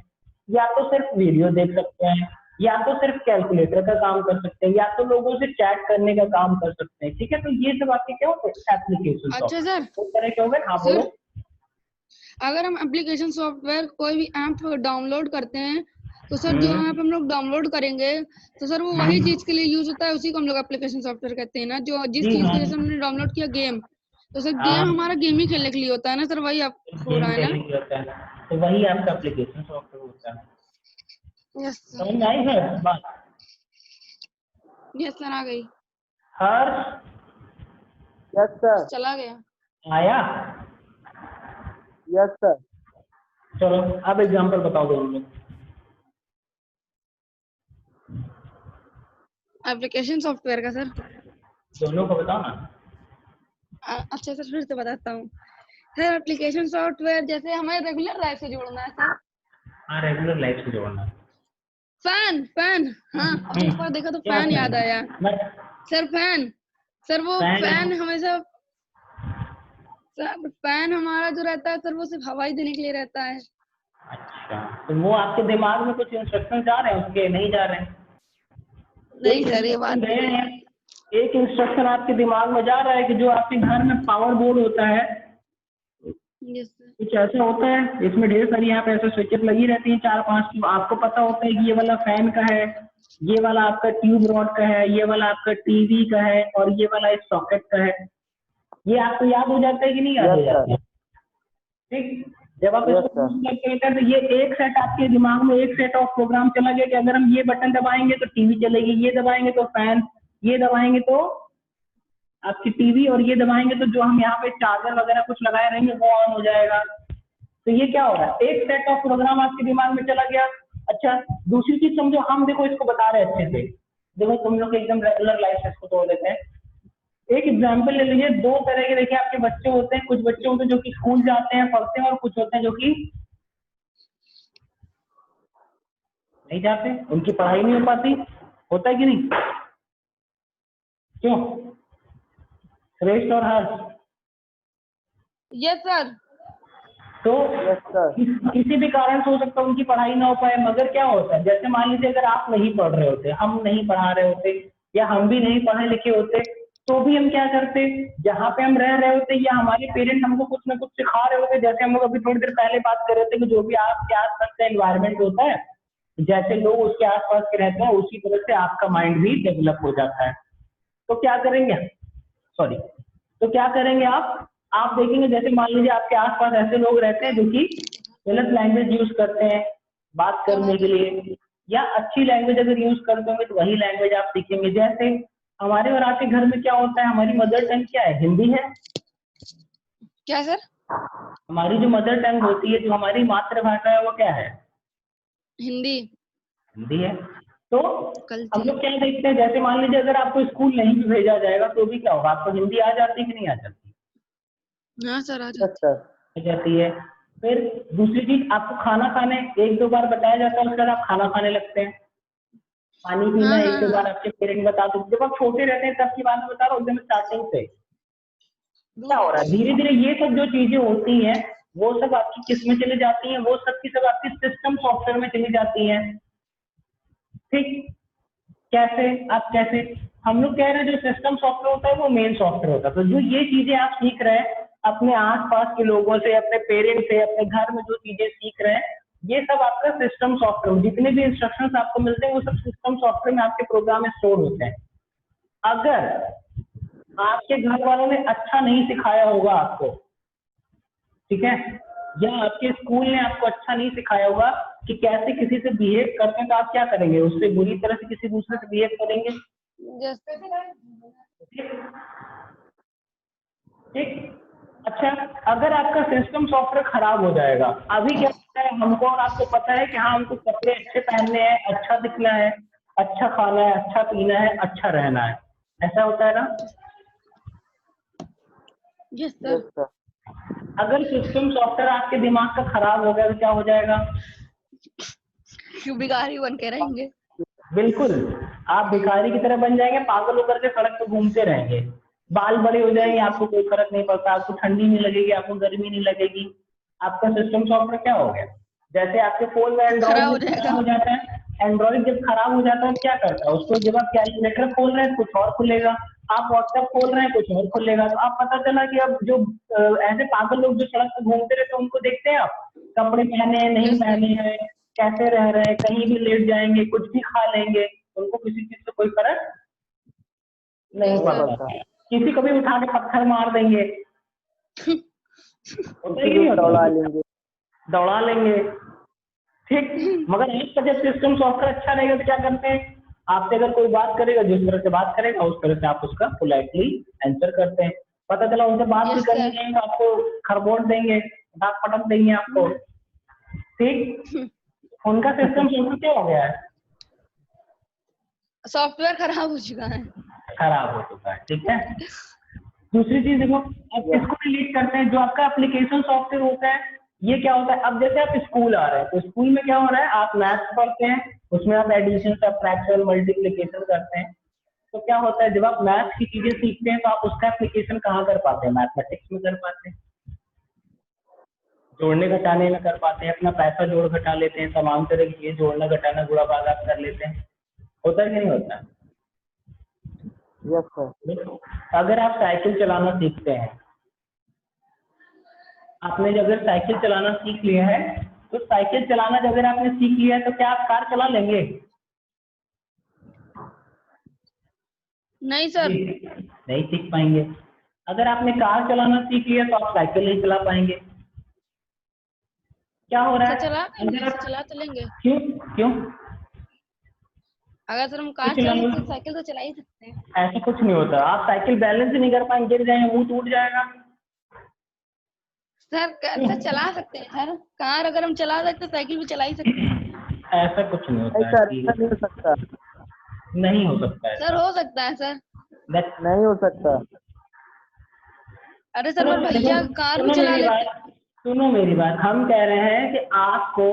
या तो सिर्फ वीडियो देख सकते हैं, या तो सिर्फ कैलकुलेटर का काम कर सकते हैं, या तो लोगों से चैट करने का काम कर सकते हैं। ठीक है, तो ये सब आपके क्या होते हैं? एप्लीकेशन
अच्छा
सॉफ्टवेयर।
सर,
तो तरह के हो गए। हाँ बोलो।
अगर हम एप्लीकेशन सॉफ्टवेयर कोई भी ऐप डाउनलोड करते हैं तो सर जो ऐप हम लोग डाउनलोड करेंगे तो सर वो वही चीज के लिए यूज होता है, उसी को हम लोग एप्लीकेशन सॉफ्टवेयर कहते हैं ना। जो जिस चीज के जैसे हमने डाउनलोड किया गेम, तो सर गेम हमारा गेम ही खेलने के लिए होता है ना सर, वही आप हो रहा है ना?
तो वही आपका एप्लीकेशन सॉफ्टवेयर होता है।
Yes sir.
समझ में आई है बात?
यस सर, आ गई।
हर्ष
यस सर।
चला गया।
आया?
Yes sir.
चलो अब एग्जांपल बताओ दोनों लोग।
एप्लीकेशन सॉफ्टवेयर का सर
दोनों को बताओ ना।
अच्छा सर, फिर से बताता हूँ सर। एप्लीकेशन सॉफ्टवेयर जैसे हमें रेगुलर लाइफ से जोड़ना है सर।
हाँ, रेगुलर लाइफ से जोड़ना।
फैन, हाँ अब एक बार देखा तो फैन याद आया सर। फैन सर, वो फैन हमेशा, सर फैन हमारा जो रहता है सर वो सिर्फ हवा ही देने के लिए रहता है।
अच्छा, तो वो आपके दिमाग में कुछ इंस्ट्रक्शन जा रहे हैं उसके? नहीं जा रहे हैं?
नहीं सर, ये बात
गए हैं, एक इंस्ट्रक्शन आपके दिमाग में जा रहा है कि जो आपके घर में पावर बोर्ड होता है, कुछ ऐसा होता है, इसमें ढेर सारी यहाँ पे ऐसे स्विचेस लगी रहती हैं 4-5। आपको पता होता है कि ये वाला फैन का है, ये वाला आपका ट्यूब रॉड का है, ये वाला आपका टीवी का है, और ये वाला इस सॉकेट का है। ये आपको याद हो जाता है कि नहीं याद हो जाता है? ठीक, जब आप इसको करते हैं तो ये एक सेट आपके दिमाग में, एक सेट ऑफ प्रोग्राम चला गया कि अगर हम ये बटन दबाएंगे तो टीवी चलेगी, ये दबाएंगे तो फैन, ये दबाएंगे तो आपकी टीवी, और ये दबाएंगे तो जो हम यहाँ पे चार्जर वगैरह कुछ लगाए रहेंगे वो ऑन हो जाएगा। तो ये क्या हो रहा है? एक सेट ऑफ प्रोग्राम आपके दिमाग में चला गया। अच्छा, दूसरी चीज समझो, हम देखो इसको बता रहे हैं अच्छे से। देखो तुम लोग एकदम रेगुलर लाइफ से इसको तोड़ देते हैं। एक एग्जाम्पल ले लीजिए, दो तरह के देखिए आपके बच्चे होते हैं। कुछ बच्चे होते हैं जो कि स्कूल जाते हैं, पढ़ते हैं, और कुछ होते हैं जो कि नहीं जाते, उनकी पढ़ाई नहीं हो पाती। होता है कि नहीं? क्यों श्रेष्ठ और हर्ष?
Yes sir.
तो किसी भी कारण से हो सकता है उनकी पढ़ाई ना हो पाए, मगर क्या होता है, जैसे मान लीजिए अगर आप नहीं पढ़ रहे होते, हम नहीं पढ़ा रहे होते, या हम भी नहीं पढ़े लिखे होते तो भी हम क्या करते, जहाँ पे हम रह रहे होते या हमारे पेरेंट हमको कुछ ना कुछ सिखा रहे होते, जैसे हम लोग अभी थोड़ी देर पहले बात कर रहे थे कि जो भी आपके आसपास का एनवायरमेंट होता है, जैसे लोग उसके आसपास के रहते हैं उसी तरह से आपका माइंड भी डेवलप हो जाता है। तो क्या करेंगे, सॉरी, तो क्या करेंगे आप देखेंगे जैसे मान लीजिए आपके आसपास ऐसे लोग रहते हैं जो कि गलत लैंग्वेज यूज करते हैं बात करने के लिए, या अच्छी लैंग्वेज अगर यूज करते होंगे तो वही लैंग्वेज आप सीखेंगे। जैसे हमारे और आपके घर में क्या होता है, हमारी मदर टंग क्या है, हिंदी है।
क्या सर?
हमारी जो मदर टंग होती है, जो हमारी मातृभाषा है, वो क्या है,
हिंदी।
हिंदी है। तो हम
कल्चर।
लोग क्या देखते हैं, जैसे मान लीजिए अगर आपको स्कूल नहीं भी भेजा जाएगा तो भी क्या होगा, आपको हिंदी आ जाती है कि नहीं आ जाती,
हाँ सर, आ
यस
जाती।
सर।
आ जाती है। फिर दूसरी चीज, आपको खाना खाने एक दो बार बताया जाता है, उसके बाद आप खाना खाने लगते हैं। पानी पीना
हाँ
एक
हाँ
दो बार
हाँ।
आपके पेरेंट बता दो, जब आप छोटे रहते हैं तब की बात बता रहा हूँ, एकदम स्टार्टिंग से क्या हो रहा है, धीरे धीरे ये सब जो चीजें होती हैं वो सब आपकी किस में चली जाती हैं, वो सब की सब आपकी सिस्टम सॉफ्टवेयर में चली जाती हैं। ठीक, कैसे, आप कैसे, हम लोग कह रहे हैं जो सिस्टम सॉफ्टवेयर होता है वो मेन सॉफ्टवेयर होता है। तो जो ये चीजें आप सीख रहे हैं अपने आसपास के लोगों से, अपने पेरेंट्स से, अपने घर में जो चीजें सीख रहे हैं, ये सब आपका सिस्टम सॉफ्टवेयर, जितने भी इंस्ट्रक्शंस आपको मिलते हैं वो सब सिस्टम सॉफ्टवेयर में आपके प्रोग्राम में स्टोर होते हैं। अगर आपके घर वालों ने अच्छा नहीं सिखाया होगा आपको, ठीक है, या आपके स्कूल ने आपको अच्छा नहीं सिखाया होगा कि कैसे किसी से बिहेव करते हैं, तो आप क्या करेंगे, उससे बुरी तरह से किसी दूसरे से बिहेव करेंगे। ठीक, अच्छा, अगर आपका सिस्टम सॉफ्टवेयर खराब हो जाएगा, अभी क्या होता है, हमको और आपको पता है कि हाँ हमको कपड़े अच्छे पहनने हैं, अच्छा दिखना है, अच्छा खाना है, अच्छा पीना है, अच्छा रहना है, ऐसा होता है ना।
Yes sir.
Yes sir.
अगर सिस्टम सॉफ्टवेयर आपके दिमाग का खराब हो गया तो क्या हो जाएगा,
क्यों भिखारी बन के रहेंगे।
बिल्कुल, आप भिखारी की तरह बन जाएंगे, पागल होकर के सड़क पे घूमते रहेंगे, बाल बड़े हो जाएंगे, आपको कोई फर्क नहीं पड़ता, आपको ठंडी नहीं लगेगी, आपको गर्मी नहीं लगेगी। आपका सिस्टम सॉफ्टवेयर क्या हो गया, जैसे आपके फोन में एंड्रॉइड
खराब हो
जब खराब
जाएगा।
हो जाता है, एंड्रॉइड जब खराब हो जाता है क्या करता है, उसको जब आप कैलकुलेटर खोल रहे हैं कुछ और खुलेगा, आप व्हाट्सएप खोल रहे हैं कुछ और खुलेगा, तो आप पता चला कि अब जो ऐसे पागल लोग जो सड़क पर घूमते रहते हैं उनको देखते हैं आप, कपड़े पहने हैं नहीं
यस सर।
पहने हैं, कैसे रह रहे हैं, कहीं भी लेट जाएंगे, कुछ भी खा लेंगे, उनको किसी चीज से कोई फर्क नहीं
यस
नहीं
सर।
पड़ता,
पड़ता।
किसी को भी उठा के पत्थर मार देंगे, होता है
किसी
कि
को
नहीं
दौड़ा
होता,
लेंगे।
दौड़ा लेंगे। ठीक, मगर आपका जब सिस्टम सॉफ्टवेयर अच्छा रहेगा तो क्या करते हैं, आपसे अगर कोई बात करेगा, जिस तरह से बात करेगा उस तरह से आप उसका पोलाइटली आंसर करते हैं। पता चला उनसे बात भी
यस
करनी
सर।
है तो आपको खरबोट देंगे, दांत पटक देंगे आपको। ठीक, उनका सिस्टम सॉफ्टवेयर क्या हो गया है,
सॉफ्टवेयर खराब हो चुका है।
खराब हो चुका है। ठीक है, दूसरी चीज देखो, आप
यस।
इसको रिलेट करते हैं, जो आपका एप्लीकेशन सॉफ्टवेयर होता है ये क्या होता है, अब जैसे आप स्कूल आ रहे हैं तो स्कूल में क्या हो रहा है, आप मैथ्स पढ़ते हैं, उसमें आप एडिशन सब्ट्रैक्शन मल्टीप्लिकेशन करते हैं। तो क्या होता है, जब आप मैथ्स की चीजें सीखते हैं तो आप उसका एप्लीकेशन कहाँ कर पाते हैं, मैथमेटिक्स में कर पाते हैं, जोड़ने घटाने में कर पाते हैं, अपना पैसा जोड़ घटा लेते हैं, समांतर ये जोड़ना घटाना गुणा भागा कर लेते हैं, होता है कि नहीं होता है।
Yes sir.
देखो, अगर आप साइकिल चलाना सीखते हैं, आपने जब अगर साइकिल चलाना सीख लिया है, तो साइकिल चलाना जब अगर आपने सीख लिया है तो क्या आप कार चला लेंगे,
नहीं सर।
जी नहीं सीख पाएंगे। अगर आपने कार चलाना सीख लिया तो आप साइकिल नहीं चला पाएंगे। क्या हो रहा
सर
है,
चला लेंगे,
अगर
सर
आप,
चला तो लेंगे।
क्यों क्यों
अगर सर हम
क्यों
कार चला
चलाना,
लेते तो साइकिल तो चला ही सकते हैं।
ऐसा कुछ नहीं होता, आप साइकिल बैलेंस ही नहीं कर पाएंगे, गिर जाएंगे, मुंह टूट जाएगा।
सर
क्यों?
सर चला सकते हैं सर, कार अगर हम चला सकते तो साइकिल भी चला ही सकते हैं।
ऐसा कुछ नहीं
नहीं
होता है
सर,
कि
ऐसा नहीं हो सकता।
नहीं हो सकता
सर
ऐसा।
हो सकता है सर।
नहीं हो सकता।
अरे सर
सुनो
मेरे
देखो,
भैया कार भी
सुनो
चला
मेरी
लेते हैं।
बात, सुनो मेरी बात, हम कह रहे हैं कि आपको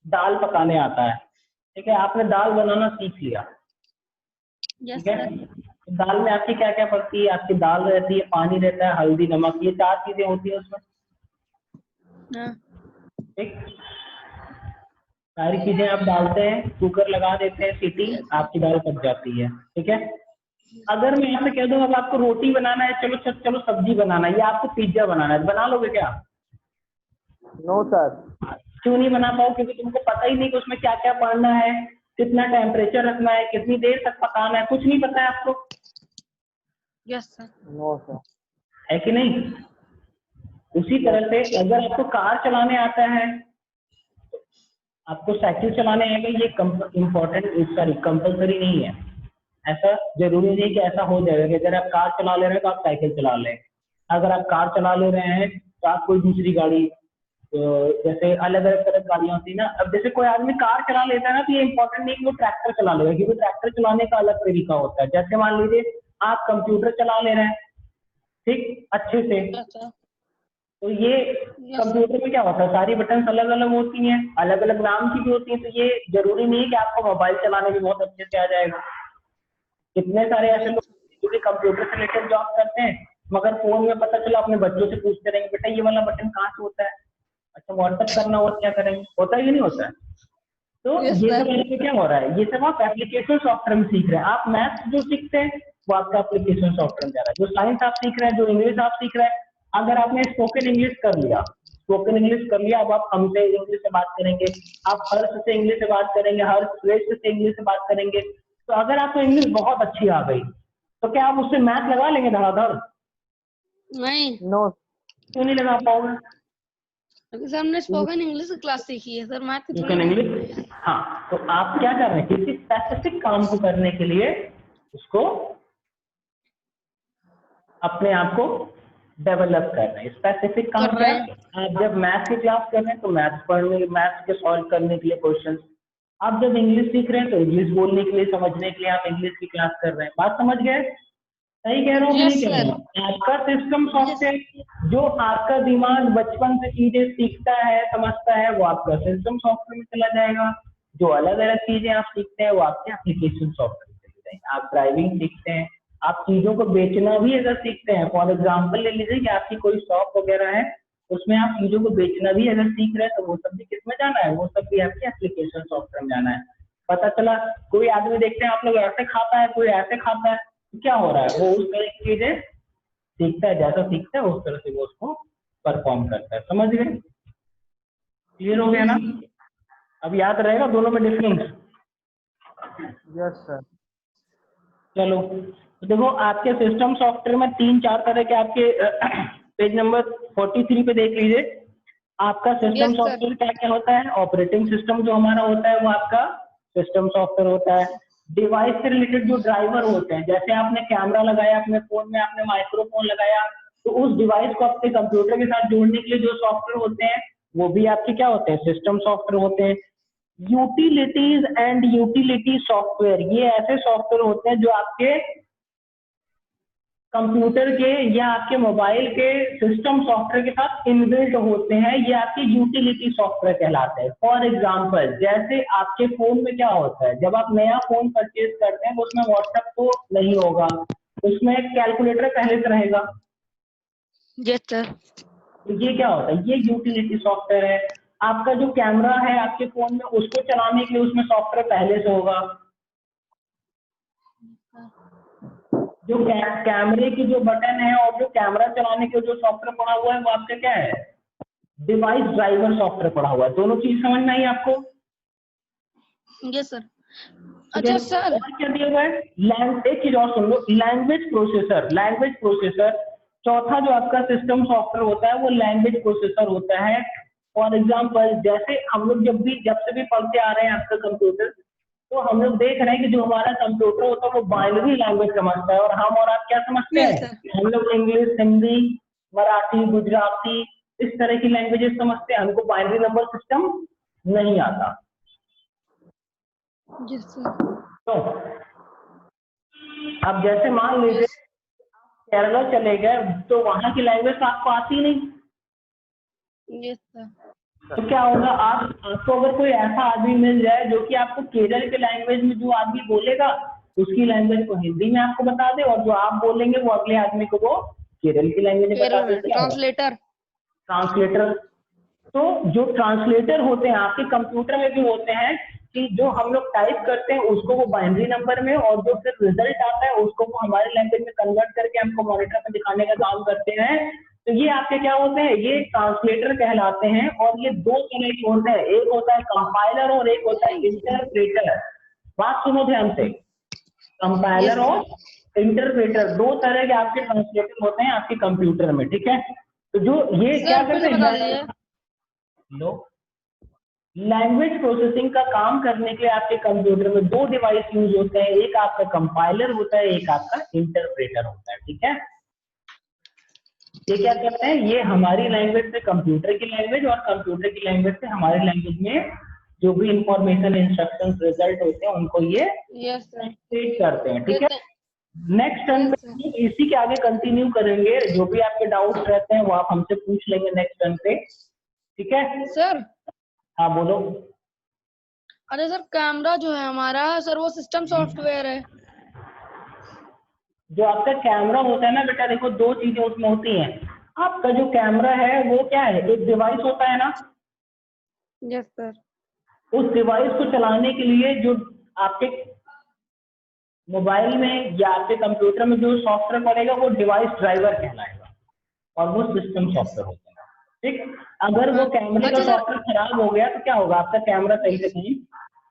दाल पकाने आता है, ठीक है, आपने दाल बनाना सीख लिया,
यस
ठीक है,
सर।
तो दाल में आपकी क्या क्या पड़ती है, आपकी दाल रहती है, पानी रहता है, हल्दी नमक, ये 4 चीजें होती है उसमें।
हाँ।
ठीक, सारी चीजें आप डालते हैं, कुकर लगा देते हैं, सीटी,
यस
आपकी दाल पक जाती है। ठीक है, अगर मैं आपसे कह दूं अब आपको रोटी बनाना है, चलो चलो सब्जी बनाना है, या आपको पिज्जा बनाना है, बना लोगे क्या?
No sir.
क्यों नहीं बना पाओ? क्योंकि तुमको पता ही नहीं कि उसमें क्या क्या पड़ना है, कितना टेम्परेचर रखना है, कितनी देर तक पकाना है, कुछ नहीं पता है आपको।
Yes sir.
No sir.
है कि नहीं? उसी तरह से अगर आपको कार चलाने आता है, आपको साइकिल चलाने आएगा, ये इम्पोर्टेंट सॉरी कंपलसरी नहीं है। ऐसा जरूरी नहीं है कि ऐसा हो जाएगा कि अगर आप कार चला ले रहे हैं तो आप साइकिल चला लें। अगर आप कार चला ले रहे हैं तो आप कोई दूसरी गाड़ी, जैसे अलग अलग तरह की गाड़ियां होती है ना, अब जैसे कोई आदमी कार चला लेता है ना, तो ये इंपॉर्टेंट नहीं कि वो ट्रैक्टर चला लेगा, क्योंकि ट्रैक्टर चलाने का अलग तरीका होता है। जैसे मान लीजिए आप कंप्यूटर चला ले रहे हैं, ठीक, अच्छे से,
अच्छा।
तो ये कंप्यूटर में क्या होता है, सारी बटन अलग अलग होती हैं, अलग अलग नाम की भी होती हैं, तो ये जरूरी नहीं है कि आपको मोबाइल चलाने भी बहुत अच्छे से आ जाएगा। कितने सारे ऐसे लोग जो कि कंप्यूटर से रिलेटेड जॉब करते हैं, मगर फोन में पता चला अपने बच्चों से पूछते रहेंगे, बेटा ये वाला बटन कहाँ से होता है, अच्छा व्हाट्सएप करना हो क्या करेंगे, होता है कि नहीं होता है? तो
यस
ये
सर।
सब में क्या हो रहा है, ये सब आप एप्लीकेशन सॉफ्टवेयर में सीख रहे हैं। आप मैथ्स जो सीखते हैं वो आपका एप्लीकेशन सॉफ्टवेयर में जा रहा है। जो साइंस आप सीख रहे हैं, जो इंग्लिश आप सीख रहे हैं, अगर आपने स्पोकन इंग्लिश कर लिया, स्पोकन इंग्लिश कर लिया, अब आप हमसे इंग्लिश से बात करेंगे, आप हर्ष से इंग्लिश से बात करेंगे, हर्ष श्रेष्ठ से इंग्लिश से बात करेंगे, तो अगर आपको इंग्लिश बहुत अच्छी आ गई तो क्या आप उससे मैथ लगा लेंगे धड़ाधड़?
नहीं,
नो।
क्यों नहीं लगा पाओगे?
क्योंकि सर हमने स्पोकन इंग्लिश क्लास सीखी है सर, मैथ की थोड़ी
स्पोकन
ना।
इंग्लिश, हाँ, तो आप क्या कर रहे हैं, किसी स्पेसिफिक काम को करने के लिए उसको अपने आप को डेवलप कर रहे हैं। स्पेसिफिक काम
कर
क्या
रहे
है?
हैं।
आप जब मैथ की क्लास कर रहे हैं तो मैथ्स पढ़ने, मैथ्स के सॉल्व करने के लिए क्वेश्चन, आप जब इंग्लिश सीख रहे हैं तो इंग्लिश बोलने के लिए, समझने के लिए आप इंग्लिश की क्लास कर रहे हैं। बात समझ गए? सही कह रहा हूँ कि
यस
नहीं कह
सर।
रहा हूँ? आपका सिस्टम
यस।
सॉफ्टवेयर, जो आपका दिमाग बचपन से चीजें सीखता है, समझता है, वो आपका सिस्टम सॉफ्टवेयर में चला जाएगा। जो अलग अलग चीजें आप सीखते हैं वो आपके एप्लीकेशन सॉफ्टवेयर में चली जाएंगे। आप ड्राइविंग सीखते हैं, आप चीजों को बेचना भी अगर सीखते हैं, फॉर एग्जाम्पल ले लीजिए कि आपकी कोई शॉप वगैरह है, उसमें आप चीजों को बेचना भी अगर सीख रहे हैं, तो वो सब भी किसमें जाना है, वो सब भी आपके एप्लीकेशन सॉफ्टवेयर में जाना है। पता चला कोई आदमी देखते हैं आप लोग ऐसे खाता है, कोई ऐसे खाता है, तो क्या हो रहा है, वो उस तरह की चीजें सीखता है, जैसा सीखता है उस तरह से वो उसको परफॉर्म करता है। समझ गए? क्लियर हो गया ना? अब याद रहेगा दोनों में डिफरेंस?
Yes sir.
चलो, तो देखो आपके सिस्टम सॉफ्टवेयर में तीन चार तरह के आपके पेज नंबर 43 पे देख लीजिए। आपका सिस्टम
यस सर।
सॉफ्टवेयर क्या क्या होता है? ऑपरेटिंग सिस्टम जो हमारा होता है वो आपका सिस्टम सॉफ्टवेयर होता है। डिवाइस से रिलेटेड जो ड्राइवर होते हैं, जैसे आपने कैमरा लगाया अपने फोन में, आपने माइक्रोफोन लगाया, तो उस डिवाइस को अपने कंप्यूटर के साथ जोड़ने के लिए जो सॉफ्टवेयर होते हैं वो भी आपके क्या होते हैं? सिस्टम सॉफ्टवेयर होते हैं। यूटिलिटीज एंड यूटिलिटी सॉफ्टवेयर, ये ऐसे सॉफ्टवेयर होते हैं जो आपके कंप्यूटर के या आपके मोबाइल के सिस्टम सॉफ्टवेयर के साथ इनबिल्ट होते हैं, ये आपके यूटिलिटी सॉफ्टवेयर कहलाते हैं। फॉर एग्जांपल, जैसे आपके फोन में क्या होता है, जब आप नया फोन परचेज करते हैं तो उसमें व्हाट्सएप तो नहीं होगा, उसमें कैलकुलेटर पहले से रहेगा।
Yes sir.
तो ये क्या होता है? ये यूटिलिटी सॉफ्टवेयर है। आपका जो कैमरा है आपके फोन में, उसको चलाने के लिए उसमें सॉफ्टवेयर पहले से होगा। जो कैमरे की जो बटन है और जो कैमरा चलाने के जो सॉफ्टवेयर पड़ा हुआ है वो आपका क्या है? डिवाइस ड्राइवर सॉफ्टवेयर पड़ा हुआ है। दोनों चीज समझ में आई आपको?
Yes sir. अच्छा सर।
और क्या दिया हुआ है? एक चीज और सुन लो, लैंग्वेज प्रोसेसर। लैंग्वेज प्रोसेसर चौथा जो आपका सिस्टम सॉफ्टवेयर होता है वो लैंग्वेज प्रोसेसर होता है। फॉर एग्जाम्पल, जैसे हम लोग जब से भी पढ़ते आ रहे हैं आपका कंप्यूटर, तो हम लोग देख रहे हैं कि जो हमारा कंप्यूटर होता है वो बाइनरी लैंग्वेज समझता है, और हम और आप क्या समझते
यस
हैं?
सर।
हम लोग इंग्लिश, हिंदी, मराठी, गुजराती, इस तरह की लैंग्वेजेस समझते हैं। हमको बाइनरी नंबर सिस्टम नहीं आता।
Yes sir.
तो अब जैसे मान लीजिए केरला चले गए, तो वहां की लैंग्वेज तो आपको आती नहीं,
यस सर।
तो क्या होगा? आपको अगर कोई ऐसा आदमी मिल जाए जो कि आपको केरल के लैंग्वेज में जो आदमी बोलेगा उसकी लैंग्वेज को हिंदी में आपको बता दे, और जो आप बोलेंगे वो अगले आदमी को वो केरल की लैंग्वेज में बता दे, क्या होगा?
ट्रांसलेटर।
ट्रांसलेटर। तो जो ट्रांसलेटर होते हैं आपके कंप्यूटर में भी होते हैं, कि जो हम लोग टाइप करते हैं उसको वो बाइनरी नंबर में, और जो फिर रिजल्ट आता है उसको वो हमारे लैंग्वेज में कन्वर्ट करके हमको मॉनिटर में दिखाने का काम करते हैं। तो ये आपके क्या होते हैं, ये ट्रांसलेटर कहलाते हैं। और ये दो तरह के होते हैं, एक होता है कंपाइलर और एक होता है इंटरप्रेटर। बात सुनो ध्यान से, कंपाइलर और इंटरप्रेटर दो तरह के आपके ट्रांसलेटर होते हैं आपके कंप्यूटर में, ठीक है। तो जो ये क्या करते हैं, लो लैंग्वेज प्रोसेसिंग का काम करने के लिए आपके कंप्यूटर में दो डिवाइस यूज होते हैं, एक आपका कंपाइलर होता है, एक आपका इंटरप्रेटर होता है, ठीक है। ये क्या करते हैं, ये हमारी लैंग्वेज से कंप्यूटर की लैंग्वेज और कंप्यूटर की लैंग्वेज से हमारी लैंग्वेज में जो भी इंफॉर्मेशन, इंस्ट्रक्शंस, रिजल्ट होते हैं उनको ये ट्रांसलेट करते हैं, ठीक है। नेक्स्ट टर्न पे इसी के आगे कंटिन्यू करेंगे, जो भी आपके डाउट्स रहते हैं वो आप हमसे पूछ लेंगे नेक्स्ट टर्न पे, ठीक है
सर।
हाँ बोलो।
अरे सर कैमरा जो है हमारा सर वो सिस्टम सॉफ्टवेयर है।
जो आपका कैमरा होता है ना बेटा, देखो दो चीजें उसमें होती हैं। आपका जो कैमरा है वो क्या है, एक डिवाइस होता है ना।
Yes sir. उस
डिवाइस को चलाने के लिए जो आपके मोबाइल में या आपके कंप्यूटर में जो सॉफ्टवेयर पड़ेगा वो डिवाइस ड्राइवर कहलाएगा, और वो सिस्टम सॉफ्टवेयर होता है, ठीक। अगर वो कैमरे का सॉफ्टवेयर खराब हो गया तो क्या होगा, आपका कैमरा सही से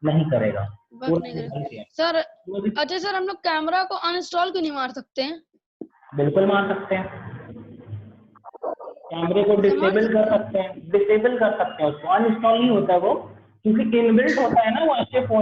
नहीं करेगा।
सर अच्छा सर, हम लोग कैमरा को अनइंस्टॉल क्यों नहीं मार सकते हैं?
बिल्कुल मार सकते हैं, कैमरे को डिसेबल कर सकते हैं, उसको अनइंस्टॉल नहीं होता है वो, क्योंकि इनबिल्ट होता है ना वो आपके फोन